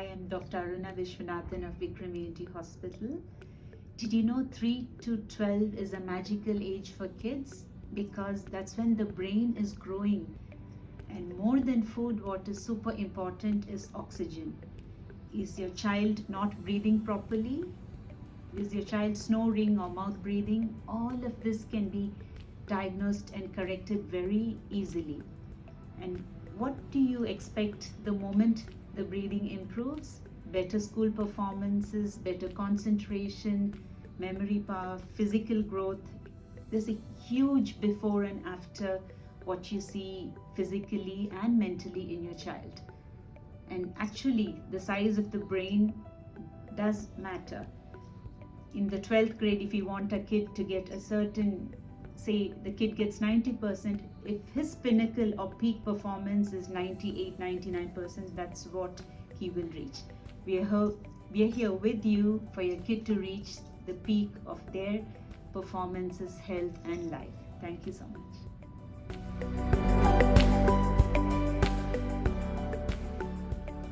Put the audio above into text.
I am Dr. Aruna Visvanathan of Vikram ENT Hospital. Did you know 3 to 12 is a magical age for kids? Because that's when the brain is growing. And more than food, what is super important is oxygen. Is your child not breathing properly? Is your child snoring or mouth breathing? All of this can be diagnosed and corrected very easily. And what do you expect the moment the breathing improves? Better school performances, better concentration, memory power, physical growth. There's a huge before and after what you see physically and mentally in your child. And actually, the size of the brain does matter. In the 12th grade, if you want a kid to get a certain, say the kid gets 90%, if his pinnacle or peak performance is 98, 99%, that's what he will reach. We are here with you for your kid to reach the peak of their performances, health and life. Thank you so much.